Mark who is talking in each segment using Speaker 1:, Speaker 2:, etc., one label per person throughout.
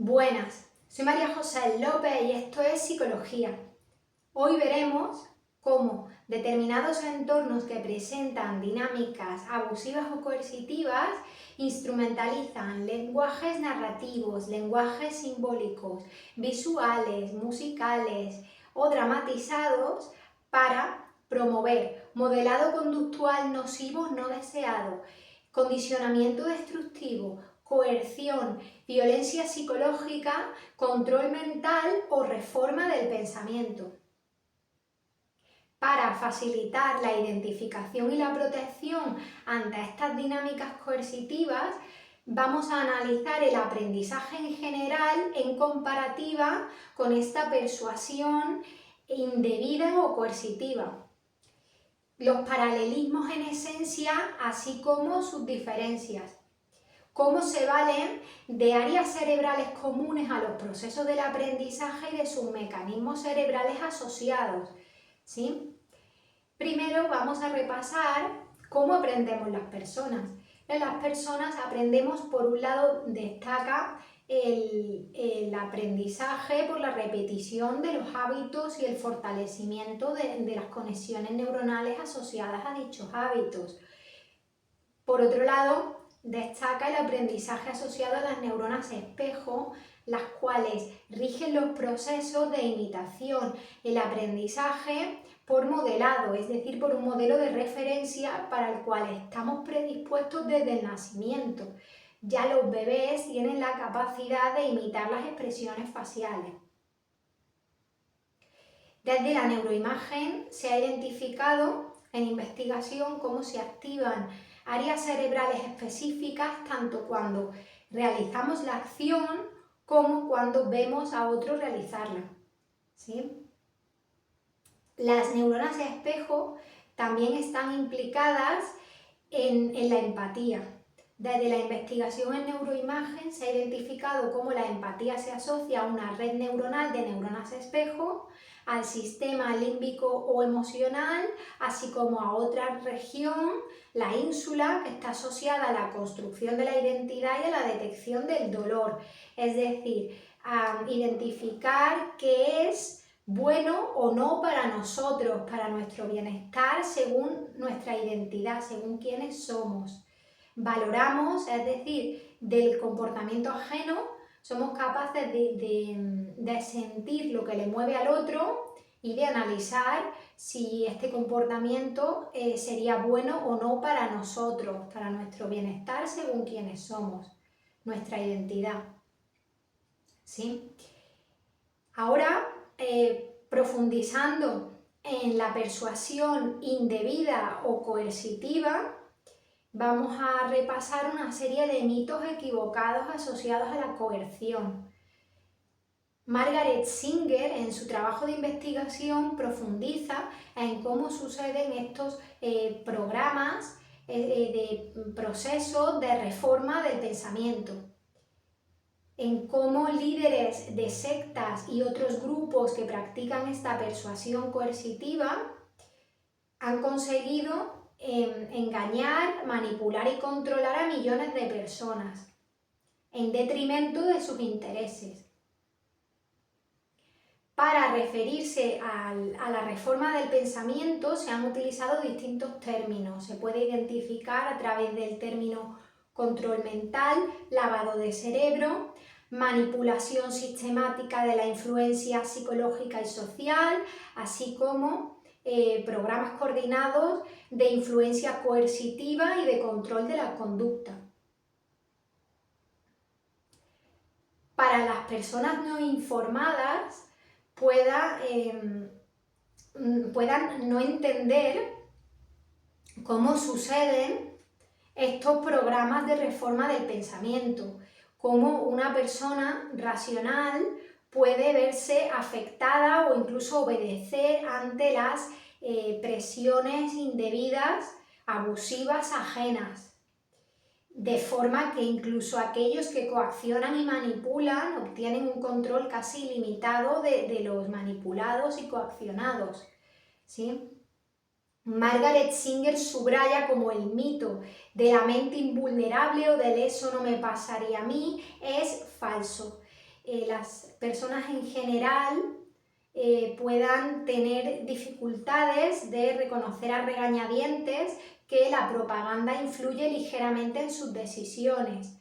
Speaker 1: Buenas, soy María José López y esto es Psicología. Hoy veremos cómo determinados entornos que presentan dinámicas abusivas o coercitivas instrumentalizan lenguajes narrativos, lenguajes simbólicos, visuales, musicales o dramatizados para promover modelado conductual nocivo no deseado, condicionamiento destructivo, coerción, violencia psicológica, control mental o reforma del pensamiento. Para facilitar la identificación y la protección ante estas dinámicas coercitivas, vamos a analizar el aprendizaje en general en comparativa con esta persuasión indebida o coercitiva, los paralelismos en esencia, así como sus diferencias. Cómo se valen de áreas cerebrales comunes a los procesos del aprendizaje y de sus mecanismos cerebrales asociados, ¿sí? Primero vamos a repasar cómo aprendemos las personas. En las personas aprendemos, por un lado, destaca el aprendizaje por la repetición de los hábitos y el fortalecimiento de las conexiones neuronales asociadas a dichos hábitos. Por otro lado, destaca el aprendizaje asociado a las neuronas espejo, las cuales rigen los procesos de imitación, el aprendizaje por modelado, es decir, por un modelo de referencia para el cual estamos predispuestos desde el nacimiento. Ya los bebés tienen la capacidad de imitar las expresiones faciales. Desde la neuroimagen se ha identificado en investigación cómo se activan áreas cerebrales específicas tanto cuando realizamos la acción como cuando vemos a otro realizarla, ¿sí? Las neuronas espejo también están implicadas en la empatía. Desde la investigación en neuroimagen se ha identificado cómo la empatía se asocia a una red neuronal de neuronas espejo, al sistema límbico o emocional, así como a otra región, la ínsula, que está asociada a la construcción de la identidad y a la detección del dolor. Es decir, a identificar qué es bueno o no para nosotros, para nuestro bienestar, según nuestra identidad, según quiénes somos. Valoramos, es decir, del comportamiento ajeno, somos capaces de sentir lo que le mueve al otro y de analizar si este comportamiento sería bueno o no para nosotros, para nuestro bienestar, según quiénes somos, nuestra identidad. ¿Sí? Ahora, profundizando en la persuasión indebida o coercitiva, vamos a repasar una serie de mitos equivocados asociados a la coerción. Margaret Singer, en su trabajo de investigación, profundiza en cómo suceden estos programas de procesos de reforma del pensamiento, en cómo líderes de sectas y otros grupos que practican esta persuasión coercitiva han conseguido engañar, manipular y controlar a millones de personas en detrimento de sus intereses. Para referirse a la reforma del pensamiento se han utilizado distintos términos. Se puede identificar a través del término control mental, lavado de cerebro, manipulación sistemática de la influencia psicológica y social, así como programas coordinados de influencia coercitiva y de control de la conducta. Para las personas no informadas, puedan no entender cómo suceden estos programas de reforma del pensamiento, cómo una persona racional puede verse afectada o incluso obedecer ante las presiones indebidas, abusivas, ajenas. De forma que incluso aquellos que coaccionan y manipulan obtienen un control casi ilimitado de los manipulados y coaccionados, ¿sí? Margaret Singer subraya como el mito de la mente invulnerable o del eso no me pasaría a mí es falso. las personas en general puedan tener dificultades de reconocer a regañadientes que la propaganda influye ligeramente en sus decisiones.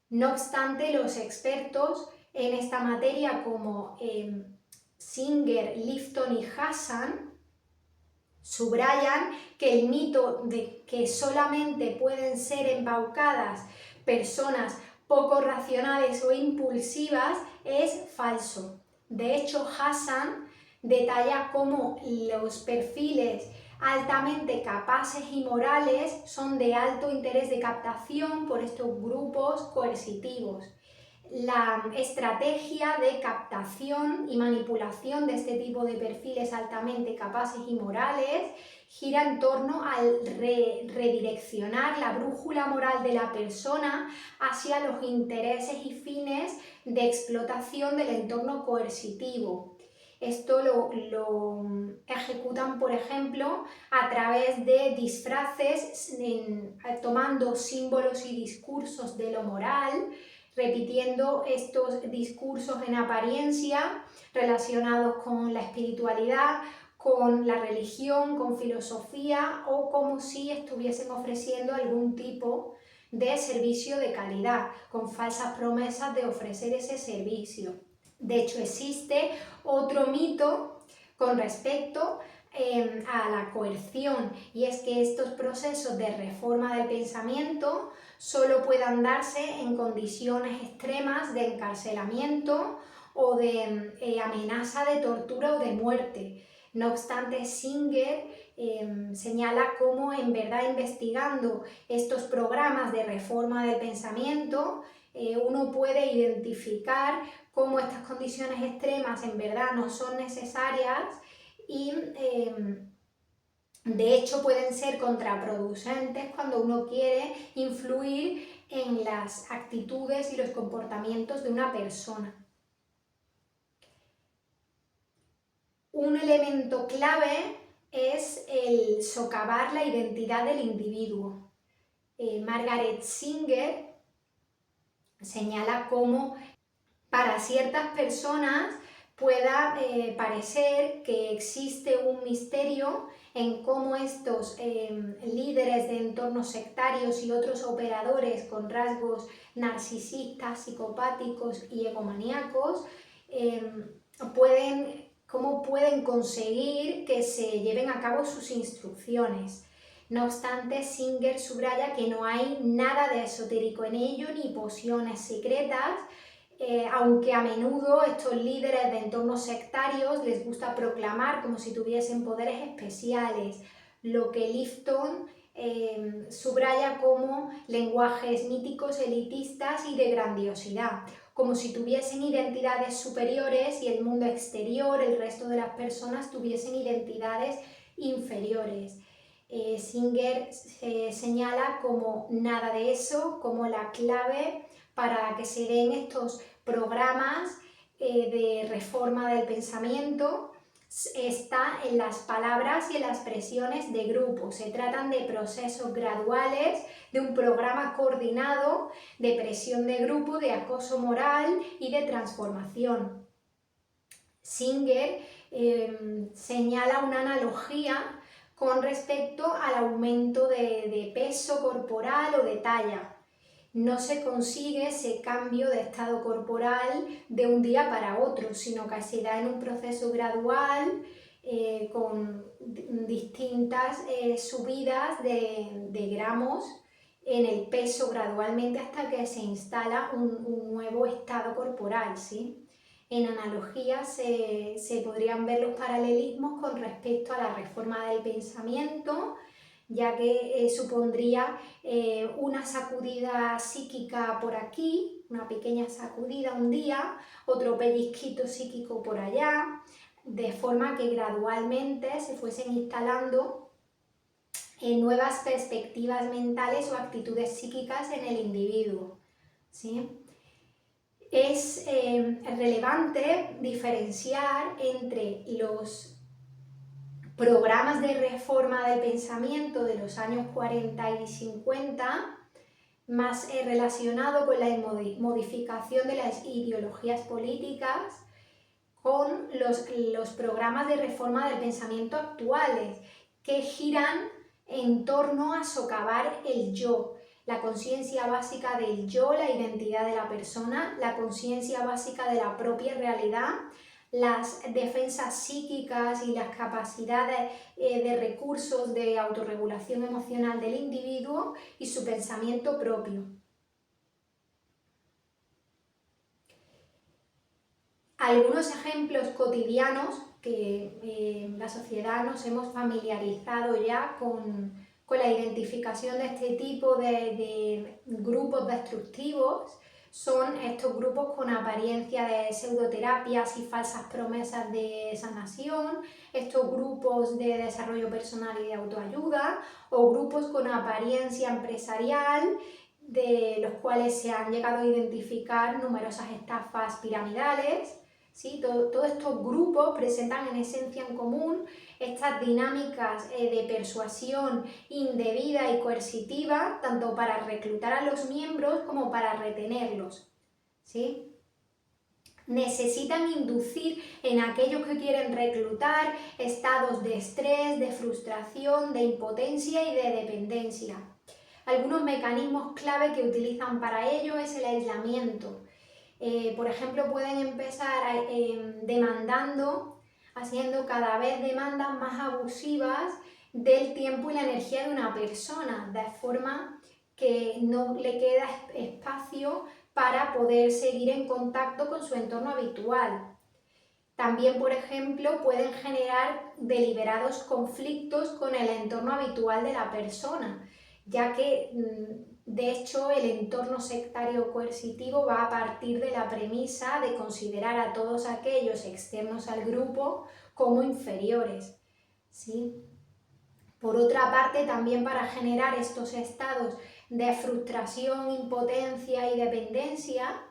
Speaker 1: No obstante, los expertos en esta materia como Singer, Lifton y Hassan subrayan que el mito de que solamente pueden ser embaucadas personas poco racionales o impulsivas es falso. De hecho, Hassan detalla cómo los perfiles altamente capaces y morales son de alto interés de captación por estos grupos coercitivos. La estrategia de captación y manipulación de este tipo de perfiles altamente capaces y morales gira en torno al redireccionar la brújula moral de la persona hacia los intereses y fines de explotación del entorno coercitivo. Esto lo ejecutan, por ejemplo, a través de disfraces, tomando símbolos y discursos de lo moral, repitiendo estos discursos en apariencia relacionados con la espiritualidad, con la religión, con filosofía, o como si estuviesen ofreciendo algún tipo de servicio de calidad, con falsas promesas de ofrecer ese servicio. De hecho, existe otro mito con respecto a la coerción, y es que estos procesos de reforma del pensamiento solo puedan darse en condiciones extremas de encarcelamiento o de amenaza de tortura o de muerte. No obstante, Singer señala cómo en verdad investigando estos programas de reforma del pensamiento uno puede identificar cómo estas condiciones extremas en verdad no son necesarias y de hecho pueden ser contraproducentes cuando uno quiere influir en las actitudes y los comportamientos de una persona. Un elemento clave es el socavar la identidad del individuo. Margaret Singer señala cómo para ciertas personas pueda parecer que existe un misterio en cómo estos líderes de entornos sectarios y otros operadores con rasgos narcisistas, psicopáticos y egomaníacos cómo pueden conseguir que se lleven a cabo sus instrucciones. No obstante, Singer subraya que no hay nada de esotérico en ello ni pociones secretas, aunque a menudo estos líderes de entornos sectarios les gusta proclamar como si tuviesen poderes especiales, lo que Lifton subraya como lenguajes míticos, elitistas y de grandiosidad, como si tuviesen identidades superiores y el mundo exterior, el resto de las personas, tuviesen identidades inferiores. Singer señala como nada de eso, como la clave para que se den estos programas de reforma del pensamiento está en las palabras y en las presiones de grupo. Se tratan de procesos graduales, de un programa coordinado de presión de grupo, de acoso moral y de transformación. Singer señala una analogía con respecto al aumento de peso corporal o de talla. No se consigue ese cambio de estado corporal de un día para otro, sino que se da en un proceso gradual con distintas subidas de gramos en el peso gradualmente hasta que se instala un nuevo estado corporal, ¿sí? En analogía se podrían ver los paralelismos con respecto a la reforma del pensamiento, ya que supondría una sacudida psíquica por aquí, una pequeña sacudida un día, otro pellizquito psíquico por allá, de forma que gradualmente se fuesen instalando nuevas perspectivas mentales o actitudes psíquicas en el individuo, ¿sí? Es relevante diferenciar entre los programas de reforma del pensamiento de los años 40 y 50, más relacionado con la modificación de las ideologías políticas, con los programas de reforma del pensamiento actuales, que giran en torno a socavar el yo, la conciencia básica del yo, la identidad de la persona, la conciencia básica de la propia realidad, las defensas psíquicas y las capacidades de recursos de autorregulación emocional del individuo y su pensamiento propio. Algunos ejemplos cotidianos que en la sociedad nos hemos familiarizado ya con la identificación de este tipo de grupos destructivos son estos grupos con apariencia de pseudoterapias y falsas promesas de sanación, estos grupos de desarrollo personal y de autoayuda, o grupos con apariencia empresarial, de los cuales se han llegado a identificar numerosas estafas piramidales. ¿Sí? Todos estos grupos presentan en esencia en común estas dinámicas de persuasión indebida y coercitiva, tanto para reclutar a los miembros como para retenerlos. ¿Sí? Necesitan inducir en aquellos que quieren reclutar estados de estrés, de frustración, de impotencia y de dependencia. Algunos mecanismos clave que utilizan para ello es el aislamiento. Por ejemplo, pueden empezar demandando, haciendo cada vez demandas más abusivas del tiempo y la energía de una persona, de forma que no le queda espacio para poder seguir en contacto con su entorno habitual. También, por ejemplo, pueden generar deliberados conflictos con el entorno habitual de la persona, ya que de hecho el entorno sectario coercitivo va a partir de la premisa de considerar a todos aquellos externos al grupo como inferiores, ¿sí? Por otra parte, también para generar estos estados de frustración, impotencia y dependencia,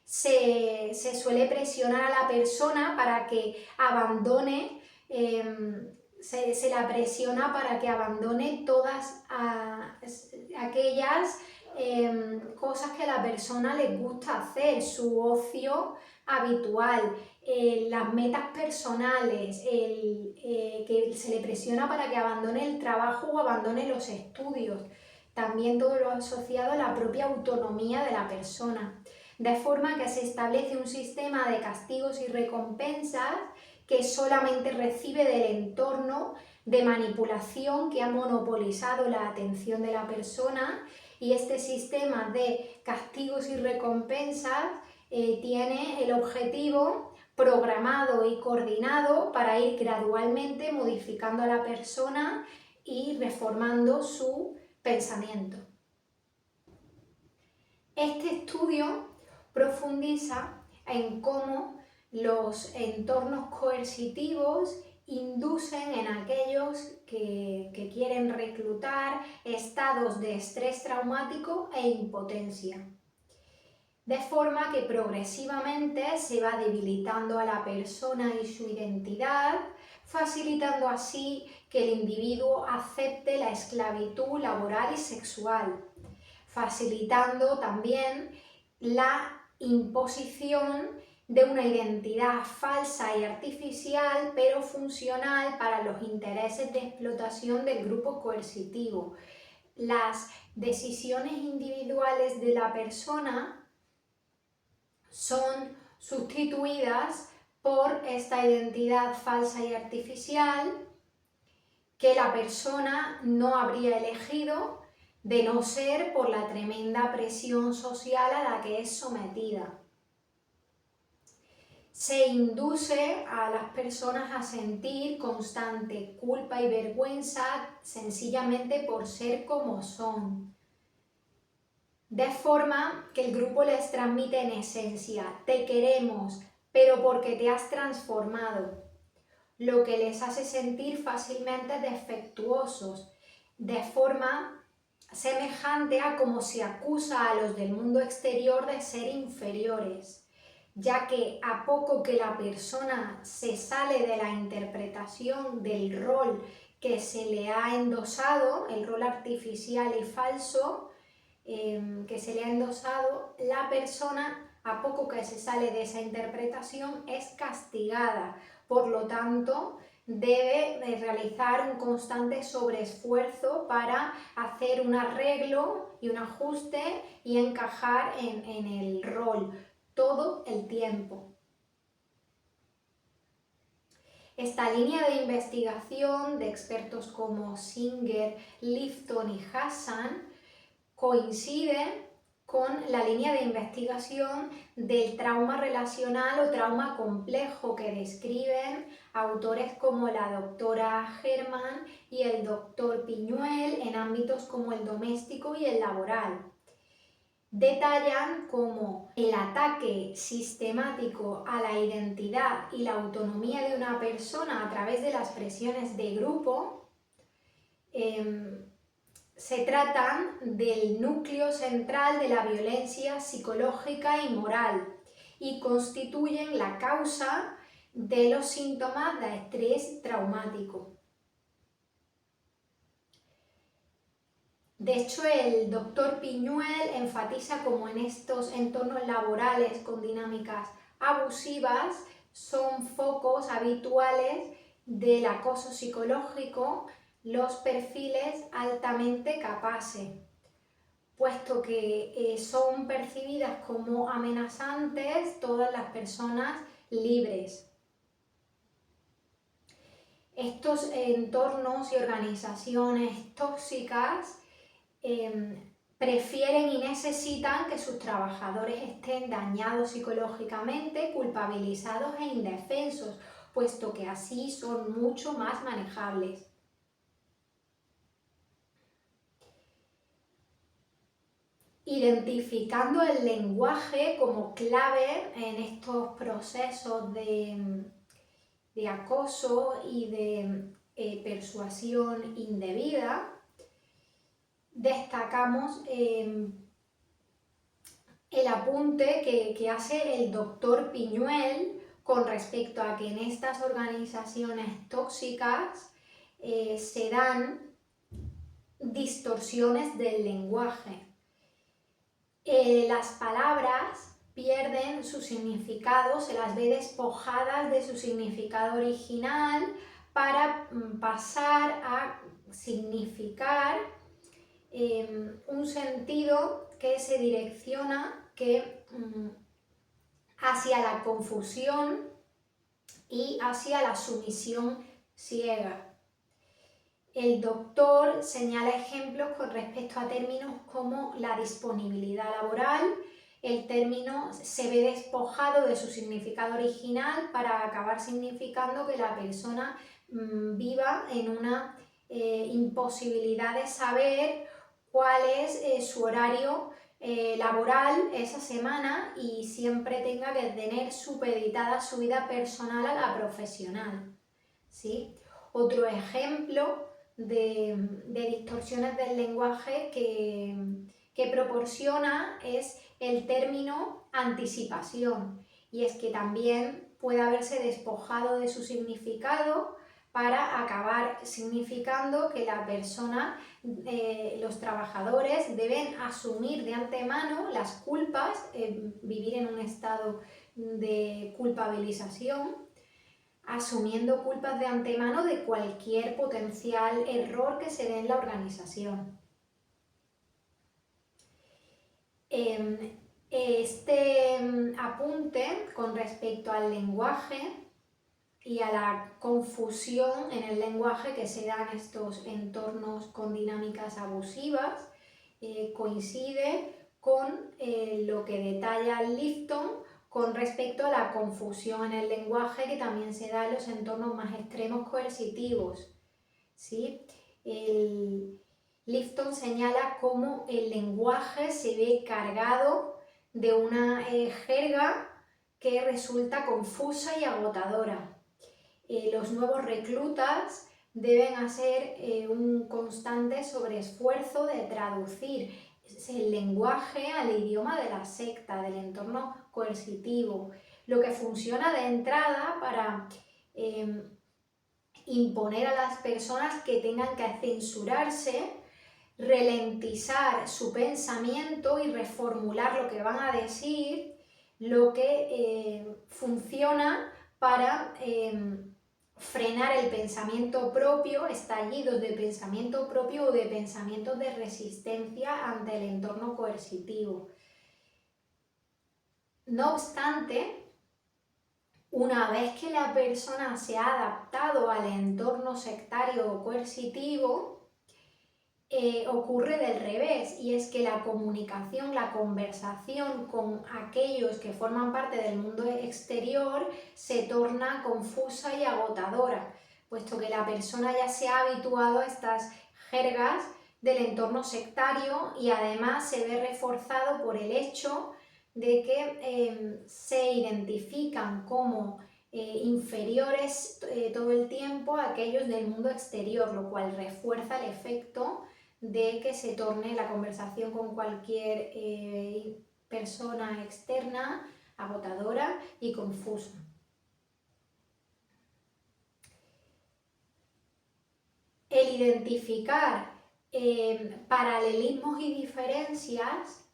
Speaker 1: se suele presionar a la persona para que abandone, se la presiona para que abandone todas aquellas cosas que a la persona le gusta hacer, su ocio habitual, las metas personales, que se le presiona para que abandone el trabajo o abandone los estudios. También todo lo asociado a la propia autonomía de la persona. De forma que se establece un sistema de castigos y recompensas que solamente recibe del entorno de manipulación que ha monopolizado la atención de la persona, y este sistema de castigos y recompensas tiene el objetivo programado y coordinado para ir gradualmente modificando a la persona y reformando su pensamiento. Este estudio profundiza en cómo los entornos coercitivos inducen en aquellos que quieren reclutar estados de estrés traumático e impotencia, de forma que progresivamente se va debilitando a la persona y su identidad, facilitando así que el individuo acepte la esclavitud laboral y sexual, facilitando también la imposición de una identidad falsa y artificial, pero funcional para los intereses de explotación del grupo coercitivo. Las decisiones individuales de la persona son sustituidas por esta identidad falsa y artificial que la persona no habría elegido de no ser por la tremenda presión social a la que es sometida. Se induce a las personas a sentir constante culpa y vergüenza sencillamente por ser como son. De forma que el grupo les transmite en esencia: te queremos, pero porque te has transformado, lo que les hace sentir fácilmente defectuosos, de forma semejante a como se acusa a los del mundo exterior de ser inferiores, ya que a poco que la persona se sale de la interpretación del rol que se le ha endosado, el rol artificial y falso, que se le ha endosado, la persona, a poco que se sale de esa interpretación, es castigada. Por lo tanto, debe realizar un constante sobreesfuerzo para hacer un arreglo y un ajuste y encajar en el rol todo el tiempo. Esta línea de investigación de expertos como Singer, Lifton y Hassan coincide con la línea de investigación del trauma relacional o trauma complejo que describen autores como la doctora Herman y el doctor Piñuel en ámbitos como el doméstico y el laboral. Detallan cómo el ataque sistemático a la identidad y la autonomía de una persona a través de las presiones de grupo se tratan del núcleo central de la violencia psicológica y moral y constituyen la causa de los síntomas de estrés traumático. De hecho, el doctor Piñuel enfatiza cómo en estos entornos laborales con dinámicas abusivas son focos habituales del acoso psicológico los perfiles altamente capaces, puesto que son percibidas como amenazantes todas las personas libres. Estos entornos y organizaciones tóxicas prefieren y necesitan que sus trabajadores estén dañados psicológicamente, culpabilizados e indefensos, puesto que así son mucho más manejables. Identificando el lenguaje como clave en estos procesos de acoso y de persuasión indebida, destacamos el apunte que hace el doctor Piñuel con respecto a que en estas organizaciones tóxicas se dan distorsiones del lenguaje. Las palabras pierden su significado, se las ve despojadas de su significado original para pasar a significar un sentido que se direcciona hacia la confusión y hacia la sumisión ciega. El doctor señala ejemplos con respecto a términos como la disponibilidad laboral. El término se ve despojado de su significado original para acabar significando que la persona viva en una imposibilidad de saber cuál es su horario laboral esa semana y siempre tenga que tener supeditada su vida personal a la profesional, ¿sí? Otro ejemplo de distorsiones del lenguaje que proporciona es el término anticipación, y es que también puede haberse despojado de su significado para acabar significando que la persona, los trabajadores deben asumir de antemano las culpas, vivir en un estado de culpabilización, asumiendo culpas de antemano de cualquier potencial error que se dé en la organización. Este apunte con respecto al lenguaje y a la confusión en el lenguaje que se da en estos entornos con dinámicas abusivas coincide con lo que detalla Lifton con respecto a la confusión en el lenguaje que también se da en los entornos más extremos coercitivos, ¿sí? Lifton señala cómo el lenguaje se ve cargado de una jerga que resulta confusa y agotadora. Los nuevos reclutas deben hacer un constante sobreesfuerzo de traducir el lenguaje al idioma de la secta, del entorno coercitivo, lo que funciona de entrada para imponer a las personas que tengan que censurarse ralentizar su pensamiento y reformular lo que van a decir, lo que funciona para frenar el pensamiento propio, estallidos de pensamiento propio o de pensamientos de resistencia ante el entorno coercitivo. No obstante, una vez que la persona se ha adaptado al entorno sectario o coercitivo, ocurre del revés, y es que la comunicación, la conversación con aquellos que forman parte del mundo exterior se torna confusa y agotadora, puesto que la persona ya se ha habituado a estas jergas del entorno sectario y además se ve reforzado por el hecho de que se identifican como inferiores todo el tiempo a aquellos del mundo exterior, lo cual refuerza el efecto de que se torne la conversación con cualquier persona externa agotadora y confusa. El identificar paralelismos y diferencias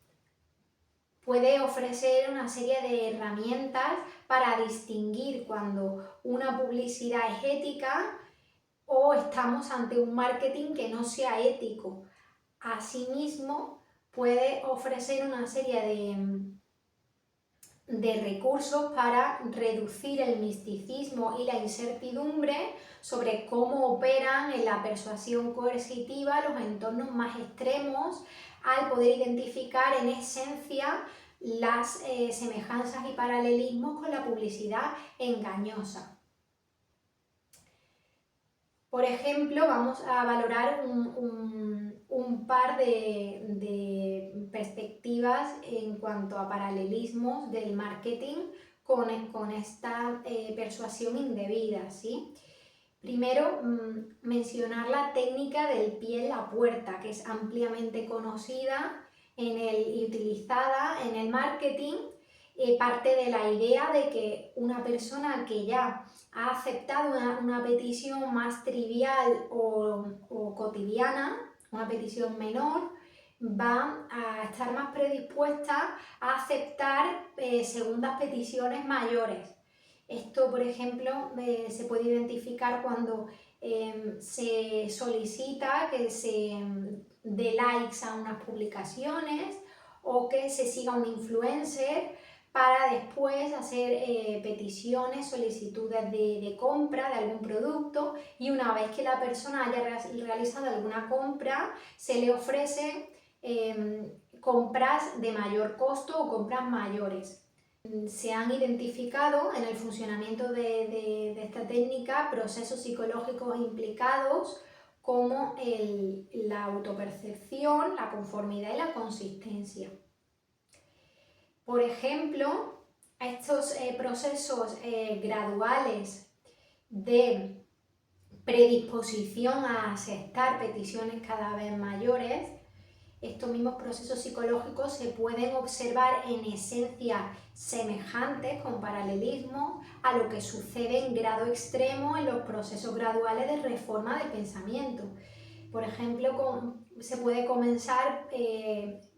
Speaker 1: puede ofrecer una serie de herramientas para distinguir cuando una publicidad es ética o estamos ante un marketing que no sea ético. Asimismo, puede ofrecer una serie de recursos para reducir el misticismo y la incertidumbre sobre cómo operan en la persuasión coercitiva los entornos más extremos, al poder identificar en esencia las semejanzas y paralelismos con la publicidad engañosa. Por ejemplo, vamos a valorar un par de perspectivas en cuanto a paralelismos del marketing con esta persuasión indebida, ¿sí? Primero, mencionar la técnica del pie en la puerta, que es ampliamente conocida y utilizada en el marketing. Parte de la idea de que una persona que ya ha aceptado una petición más trivial o cotidiana, una petición menor, va a estar más predispuesta a aceptar segundas peticiones mayores. Esto, por ejemplo, se puede identificar cuando se solicita que se dé likes a unas publicaciones o que se siga un influencer para después hacer peticiones, solicitudes de compra de algún producto, y una vez que la persona haya realizado alguna compra, se le ofrecen compras de mayor costo o compras mayores. Se han identificado en el funcionamiento de esta técnica procesos psicológicos implicados como la autopercepción, la conformidad y la consistencia. Por ejemplo, estos procesos graduales de predisposición a aceptar peticiones cada vez mayores, estos mismos procesos psicológicos se pueden observar en esencia semejantes, con paralelismo, a lo que sucede en grado extremo en los procesos graduales de reforma del pensamiento. Por ejemplo, se puede comenzar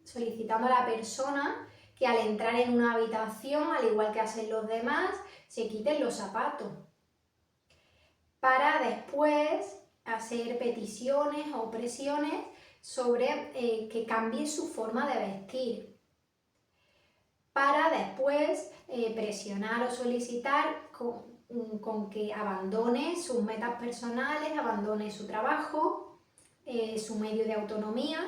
Speaker 1: solicitando a la persona que al entrar en una habitación, al igual que hacen los demás, se quiten los zapatos, para después hacer peticiones o presiones sobre que cambie su forma de vestir, para después presionar o solicitar con que abandone sus metas personales, abandone su trabajo, su medio de autonomía,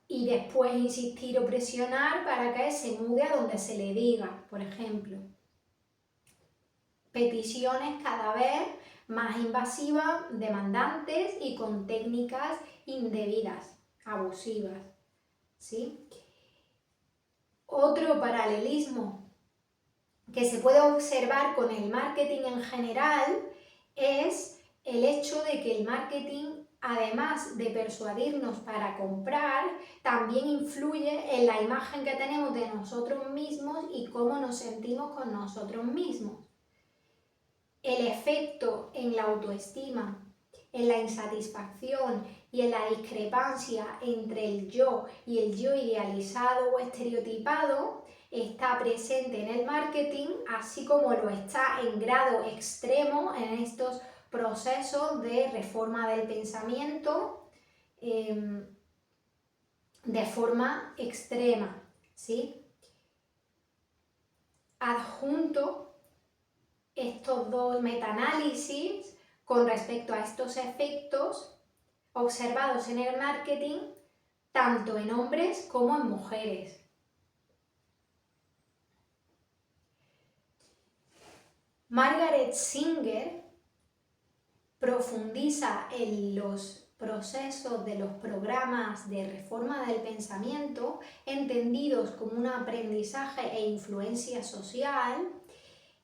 Speaker 1: y después insistir o presionar para que se mude a donde se le diga, por ejemplo. Peticiones cada vez más invasivas, demandantes y con técnicas indebidas, abusivas, ¿sí? Otro paralelismo que se puede observar con el marketing en general es el hecho de que el marketing, además de persuadirnos para comprar, también influye en la imagen que tenemos de nosotros mismos y cómo nos sentimos con nosotros mismos. El efecto en la autoestima en la insatisfacción y en la discrepancia entre el yo y el yo idealizado o estereotipado está presente en el marketing, así como lo está en grado extremo en estos procesos de reforma del pensamiento de forma extrema, ¿sí? Adjunto estos dos metaanálisis con respecto a estos efectos observados en el marketing, tanto en hombres como en mujeres. Margaret Singer profundiza en los procesos de los programas de reforma del pensamiento, entendidos como un aprendizaje e influencia social,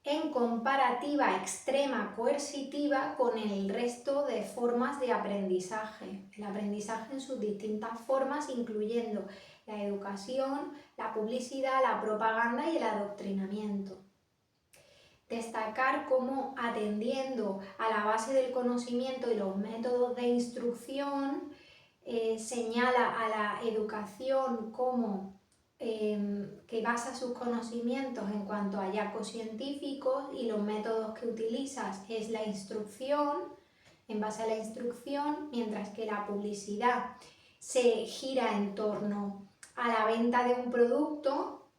Speaker 1: en comparativa extrema coercitiva con el resto de formas de aprendizaje. El aprendizaje en sus distintas formas, incluyendo la educación, la publicidad, la propaganda y el adoctrinamiento. Destacar cómo, atendiendo a la base del conocimiento y los métodos de instrucción, señala a la educación como que basa sus conocimientos en cuanto a hallazgos científicos, y los métodos que utilizas es la instrucción, en base a la instrucción, mientras que la publicidad se gira en torno a la venta de un producto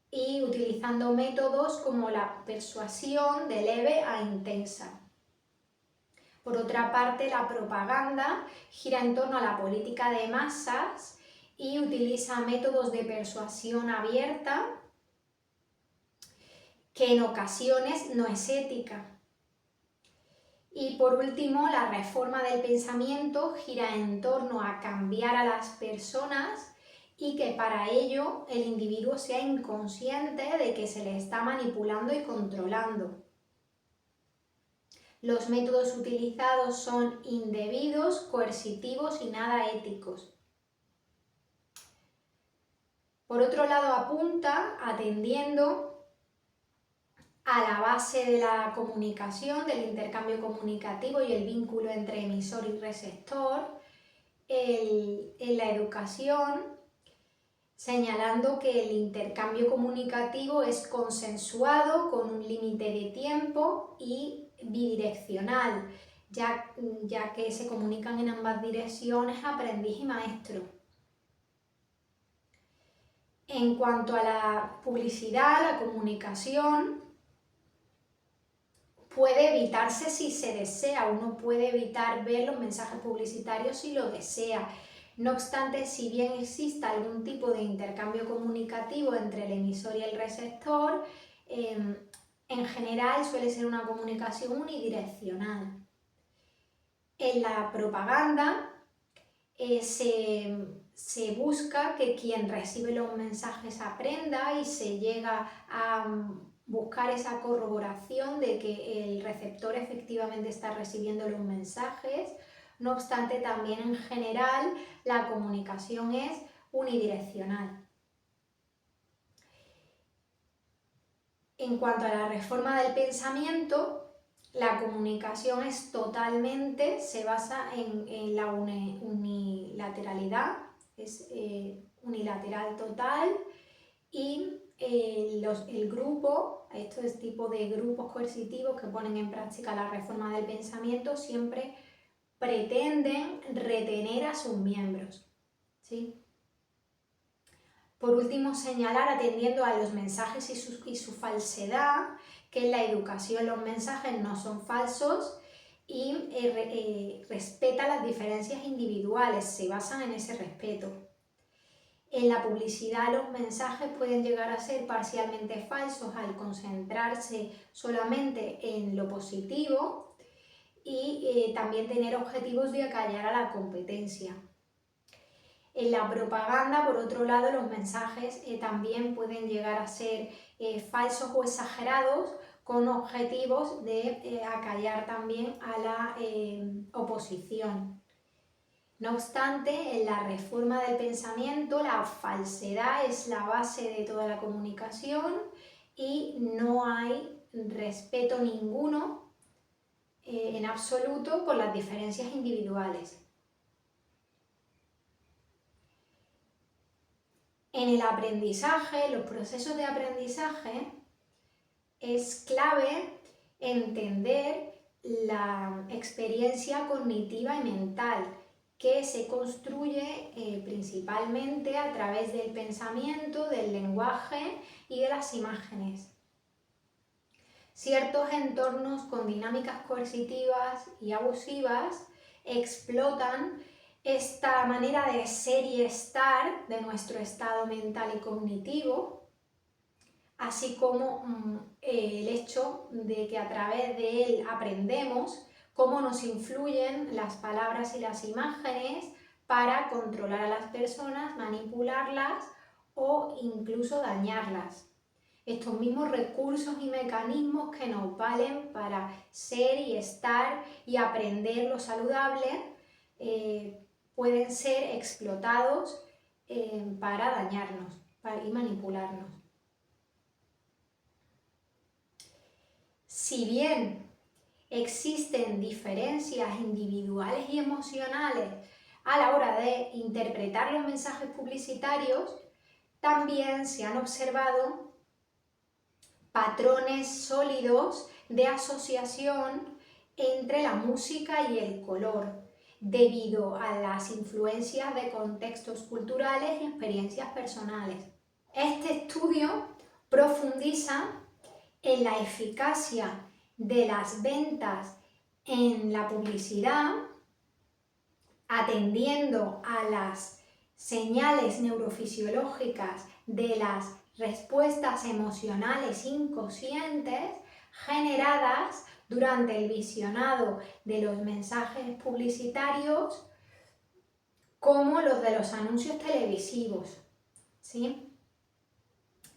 Speaker 1: y utilizando métodos como la persuasión de leve a intensa. Por otra parte, la propaganda gira en torno a la política de masas y utiliza métodos de persuasión abierta, que en ocasiones no es ética. Y por último, la reforma del pensamiento gira en torno a cambiar a las personas y que para ello el individuo sea inconsciente de que se le está manipulando y controlando. Los métodos utilizados son indebidos, coercitivos y nada éticos. Por otro lado, apunta, atendiendo a la base de la comunicación, del intercambio comunicativo y el vínculo entre emisor y receptor, en la educación, señalando que el intercambio comunicativo es consensuado con un límite de tiempo y bidireccional, ya que se comunican en ambas direcciones aprendiz y maestro. En cuanto a la publicidad, la comunicación puede evitarse si se desea. Uno puede evitar ver los mensajes publicitarios si lo desea. No obstante, si bien exista algún tipo de intercambio comunicativo entre el emisor y el receptor, en general suele ser una comunicación unidireccional. En la propaganda se busca que quien recibe los mensajes aprenda y se llega a buscar esa corroboración de que el receptor efectivamente está recibiendo los mensajes. No obstante, también en general la comunicación es unidireccional. En cuanto a la reforma del pensamiento, la comunicación se basa en la unilateralidad, es unilateral total, y el grupo, estos tipos de grupos coercitivos que ponen en práctica la reforma del pensamiento, siempre pretenden retener a sus miembros, ¿sí? Por último, señalar, atendiendo a los mensajes y su falsedad, que en la educación los mensajes no son falsos y respeta las diferencias individuales, se basan en ese respeto. En la publicidad los mensajes pueden llegar a ser parcialmente falsos al concentrarse solamente en lo positivo y también tener objetivos de acallar a la competencia. En la propaganda, por otro lado, los mensajes también pueden llegar a ser falsos o exagerados con objetivos de acallar también a la oposición. No obstante, en la reforma del pensamiento, la falsedad es la base de toda la comunicación y no hay respeto ninguno en absoluto por las diferencias individuales. En el aprendizaje, los procesos de aprendizaje, es clave entender la experiencia cognitiva y mental, que se construye principalmente a través del pensamiento, del lenguaje y de las imágenes. Ciertos entornos con dinámicas coercitivas y abusivas explotan esta manera de ser y estar de nuestro estado mental y cognitivo, así como el hecho de que a través de él aprendemos cómo nos influyen las palabras y las imágenes para controlar a las personas, manipularlas o incluso dañarlas. Estos mismos recursos y mecanismos que nos valen para ser y estar y aprender lo saludable pueden ser explotados para dañarnos y manipularnos. Si bien existen diferencias individuales y emocionales a la hora de interpretar los mensajes publicitarios, también se han observado patrones sólidos de asociación entre la música y el color, debido a las influencias de contextos culturales y experiencias personales. Este estudio profundiza en la eficacia de las ventas en la publicidad, atendiendo a las señales neurofisiológicas de las respuestas emocionales inconscientes generadas durante el visionado de los mensajes publicitarios, como los de los anuncios televisivos, ¿sí?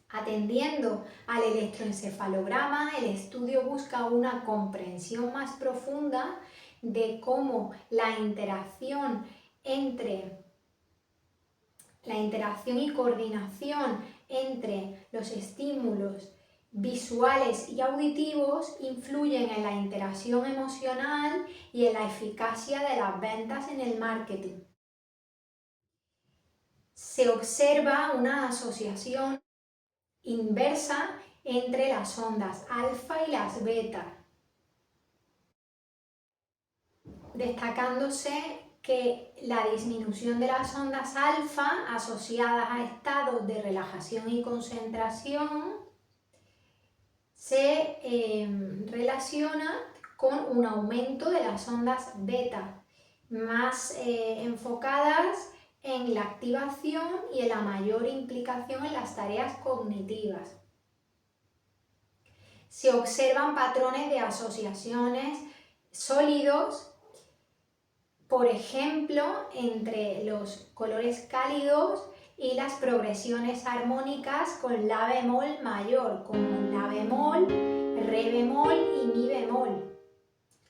Speaker 1: Atendiendo al electroencefalograma, el estudio busca una comprensión más profunda de cómo la interacción y coordinación entre los estímulos visuales y auditivos influyen en la interacción emocional y en la eficacia de las ventas en el marketing. Se observa una asociación inversa entre las ondas alfa y las beta, destacándose que la disminución de las ondas alfa asociadas a estados de relajación y concentración se relaciona con un aumento de las ondas beta, más enfocadas en la activación y en la mayor implicación en las tareas cognitivas. Se observan patrones de asociaciones sólidos, por ejemplo, entre los colores cálidos y las progresiones armónicas con la bemol mayor, como la bemol, re bemol y mi bemol,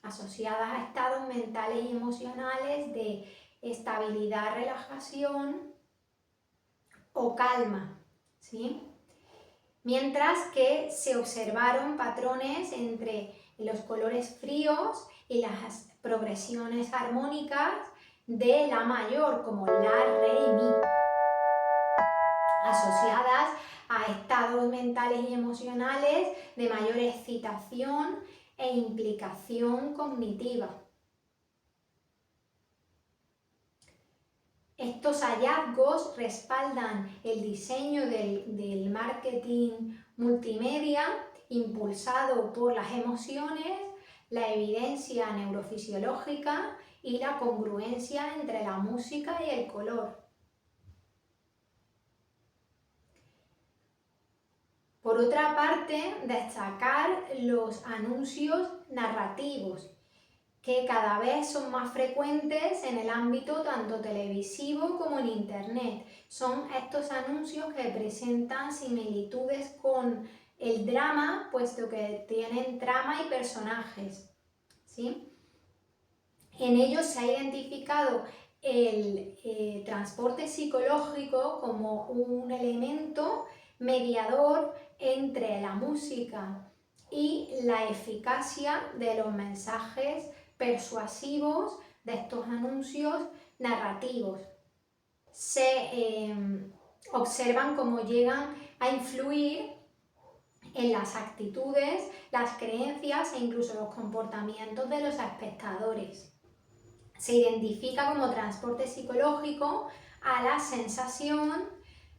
Speaker 1: asociadas a estados mentales y emocionales de estabilidad, relajación o calma, ¿sí? Mientras que se observaron patrones entre los colores fríos y las progresiones armónicas de la mayor, como la, re y mi, asociadas a estados mentales y emocionales de mayor excitación e implicación cognitiva. Estos hallazgos respaldan el diseño del marketing multimedia impulsado por las emociones, la evidencia neurofisiológica y la congruencia entre la música y el color. Por otra parte, destacar los anuncios narrativos, que cada vez son más frecuentes en el ámbito tanto televisivo como en Internet. Son estos anuncios que presentan similitudes con el drama, puesto que tienen trama y personajes, ¿sí? En ellos se ha identificado el transporte psicológico como un elemento mediador entre la música y la eficacia de los mensajes persuasivos de estos anuncios narrativos. Se observan cómo llegan a influir en las actitudes, las creencias e incluso los comportamientos de los espectadores. Se identifica como transporte psicológico a la sensación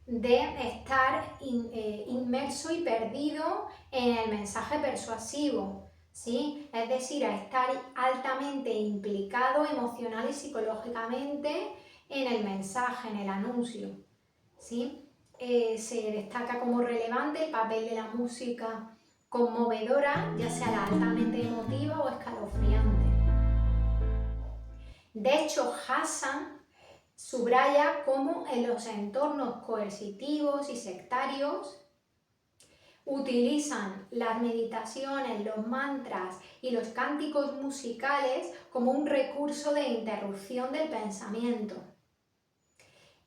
Speaker 1: de estar inmerso y perdido en el mensaje persuasivo, ¿sí? Es decir, a estar altamente implicado emocional y psicológicamente en el mensaje, en el anuncio, ¿sí? Se destaca como relevante el papel de la música conmovedora, ya sea la altamente emotiva o escalofriante. De hecho, Hassan subraya cómo en los entornos coercitivos y sectarios utilizan las meditaciones, los mantras y los cánticos musicales como un recurso de interrupción del pensamiento.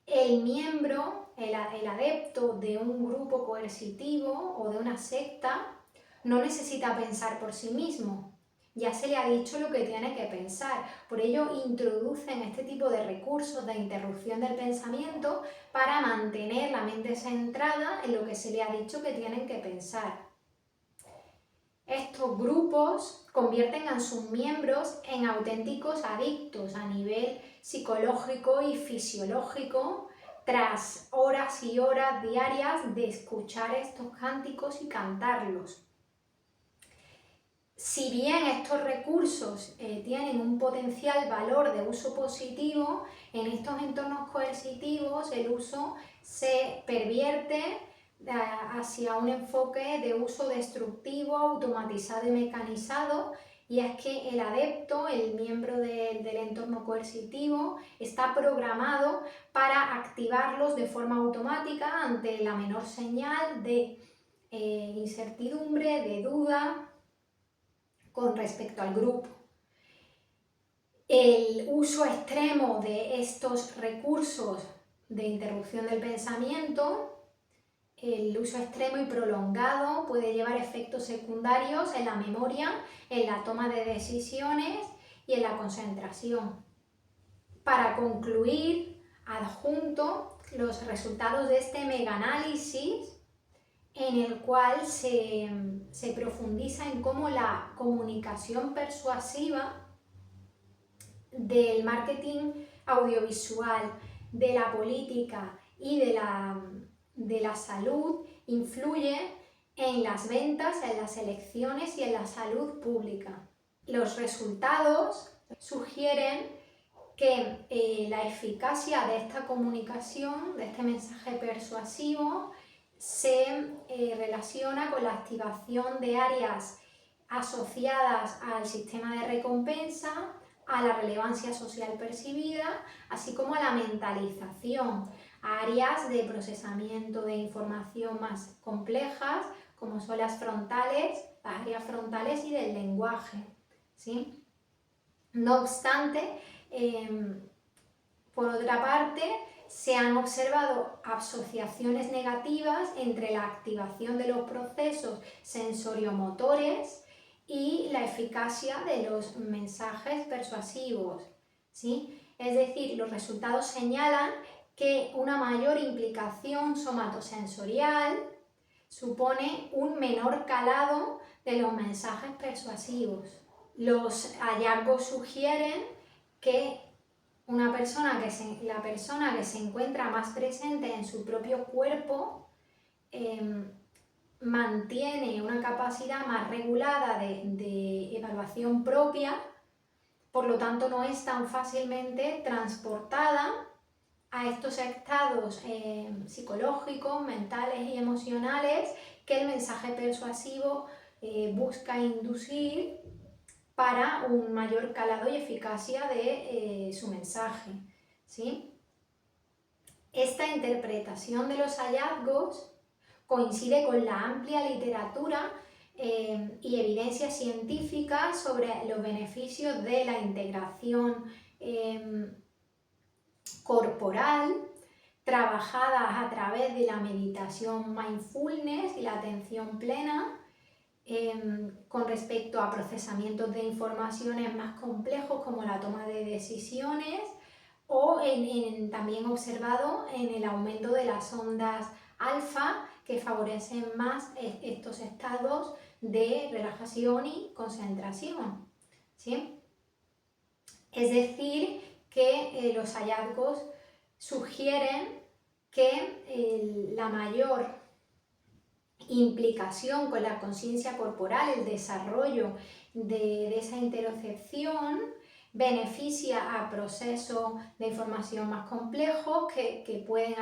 Speaker 1: El miembro, el adepto de un grupo coercitivo o de una secta no necesita pensar por sí mismo. Ya se le ha dicho lo que tiene que pensar. Por ello introducen este tipo de recursos de interrupción del pensamiento para mantener la mente centrada en lo que se le ha dicho que tienen que pensar. Estos grupos convierten a sus miembros en auténticos adictos a nivel psicológico y fisiológico tras horas y horas diarias de escuchar estos cánticos y cantarlos. Si bien estos recursos tienen un potencial valor de uso positivo, en estos entornos coercitivos el uso se pervierte hacia un enfoque de uso destructivo, automatizado y mecanizado, y es que el adepto, el miembro del entorno coercitivo, está programado para activarlos de forma automática ante la menor señal de incertidumbre, de duda con respecto al grupo. El uso extremo de estos recursos de interrupción del pensamiento, el uso extremo y prolongado puede llevar efectos secundarios en la memoria, en la toma de decisiones y en la concentración. Para concluir, adjunto los resultados de este megaanálisis en el cual se profundiza en cómo la comunicación persuasiva del marketing audiovisual, de la política y de la salud influye en las ventas, en las elecciones y en la salud pública. Los resultados sugieren que la eficacia de esta comunicación, de este mensaje persuasivo, se relaciona con la activación de áreas asociadas al sistema de recompensa, a la relevancia social percibida, así como a la mentalización, a áreas de procesamiento de información más complejas, como son las áreas frontales y del lenguaje, ¿sí? No obstante, por otra parte, se han observado asociaciones negativas entre la activación de los procesos sensoriomotores y la eficacia de los mensajes persuasivos, ¿sí? Es decir, los resultados señalan que una mayor implicación somatosensorial supone un menor calado de los mensajes persuasivos. Los hallazgos sugieren que la persona que se encuentra más presente en su propio cuerpo mantiene una capacidad más regulada de evaluación propia, por lo tanto no es tan fácilmente transportada a estos estados psicológicos, mentales y emocionales que el mensaje persuasivo busca inducir para un mayor calado y eficacia de su mensaje, ¿sí? Esta interpretación de los hallazgos coincide con la amplia literatura y evidencia científica sobre los beneficios de la integración corporal trabajada a través de la meditación mindfulness y la atención plena, con respecto a procesamientos de informaciones más complejos como la toma de decisiones o también observado en el aumento de las ondas alfa que favorecen más estos estados de relajación y concentración, ¿sí? Es decir, que los hallazgos sugieren que la mayor implicación con la conciencia corporal, el desarrollo de esa interocepción, beneficia a procesos de información más complejos que pueden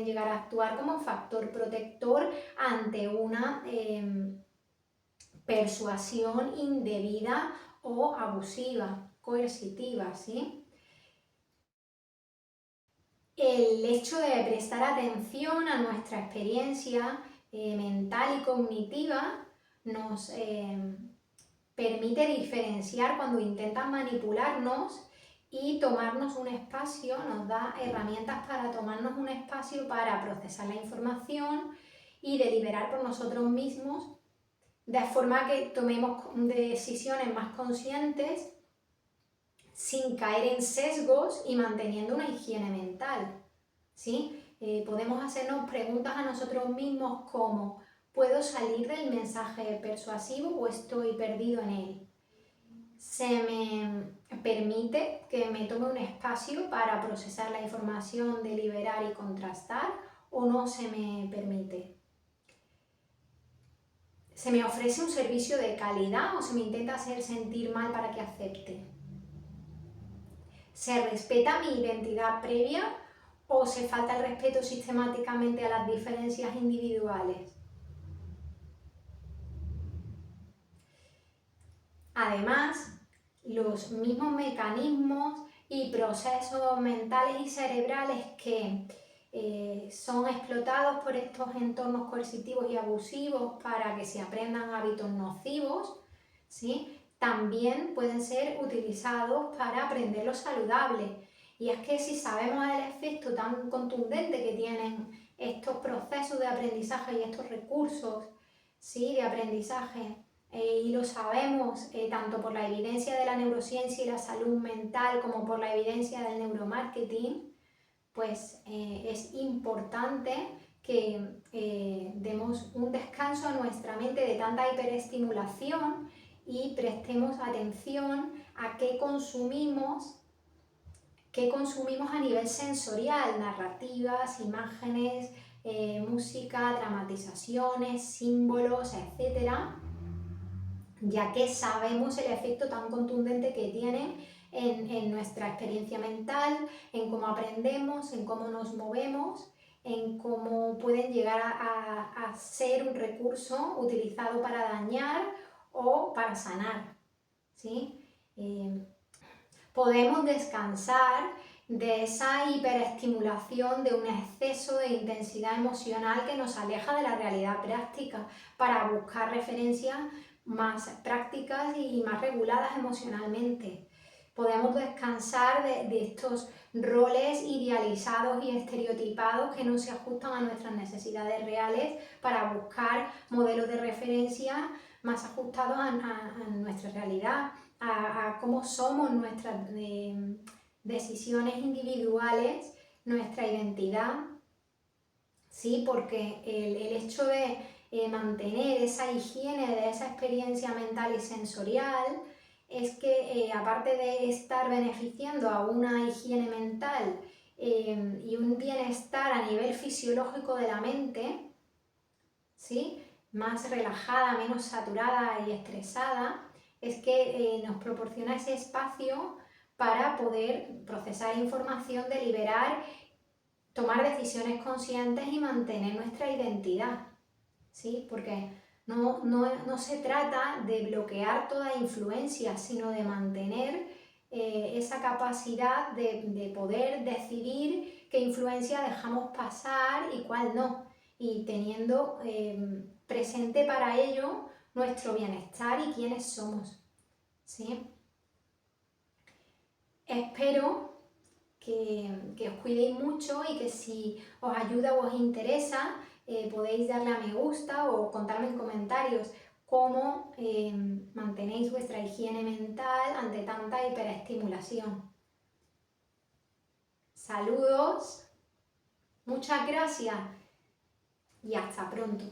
Speaker 1: llegar a actuar como factor protector ante una persuasión indebida o abusiva, coercitiva, ¿sí? El hecho de prestar atención a nuestra experiencia mental y cognitiva nos permite diferenciar cuando intentan manipularnos y tomarnos un espacio, nos da herramientas para tomarnos un espacio para procesar la información y deliberar por nosotros mismos, de forma que tomemos decisiones más conscientes sin caer en sesgos y manteniendo una higiene mental, ¿sí? Podemos hacernos preguntas a nosotros mismos como: ¿puedo salir del mensaje persuasivo o estoy perdido en él? ¿Se me permite que me tome un espacio para procesar la información, deliberar y contrastar, o no se me permite? ¿Se me ofrece un servicio de calidad o se me intenta hacer sentir mal para que acepte? ¿Se respeta mi identidad previa o se falta el respeto sistemáticamente a las diferencias individuales? Además, los mismos mecanismos y procesos mentales y cerebrales que son explotados por estos entornos coercitivos y abusivos para que se aprendan hábitos nocivos, ¿sí?, también pueden ser utilizados para aprender lo saludable. Y es que si sabemos el efecto tan contundente que tienen estos procesos de aprendizaje y estos recursos, ¿sí?, de aprendizaje, y lo sabemos tanto por la evidencia de la neurociencia y la salud mental como por la evidencia del neuromarketing, pues es importante que demos un descanso a nuestra mente de tanta hiperestimulación y prestemos atención a qué consumimos a nivel sensorial: narrativas, imágenes, música, dramatizaciones, símbolos, etc., ya que sabemos el efecto tan contundente que tienen en nuestra experiencia mental, en cómo aprendemos, en cómo nos movemos, en cómo pueden llegar a ser un recurso utilizado para dañar o para sanar, ¿sí? Podemos descansar de esa hiperestimulación, de un exceso de intensidad emocional que nos aleja de la realidad práctica, para buscar referencias más prácticas y más reguladas emocionalmente. Podemos descansar de estos roles idealizados y estereotipados que no se ajustan a nuestras necesidades reales, para buscar modelos de referencia más ajustados a nuestra realidad, a cómo somos, nuestras decisiones individuales, nuestra identidad, ¿sí? Porque el hecho de mantener esa higiene de esa experiencia mental y sensorial es que, aparte de estar beneficiando a una higiene mental y un bienestar a nivel fisiológico de la mente, ¿sí?, más relajada, menos saturada y estresada, es que nos proporciona ese espacio para poder procesar información, deliberar, tomar decisiones conscientes y mantener nuestra identidad, ¿sí? Porque no se trata de bloquear toda influencia, sino de mantener esa capacidad de poder decidir qué influencia dejamos pasar y cuál no, y teniendo presente para ello nuestro bienestar y quiénes somos, ¿sí? Espero que os cuidéis mucho y que, si os ayuda o os interesa, podéis darle a me gusta o contarme en comentarios cómo mantenéis vuestra higiene mental ante tanta hiperestimulación. Saludos, muchas gracias y hasta pronto.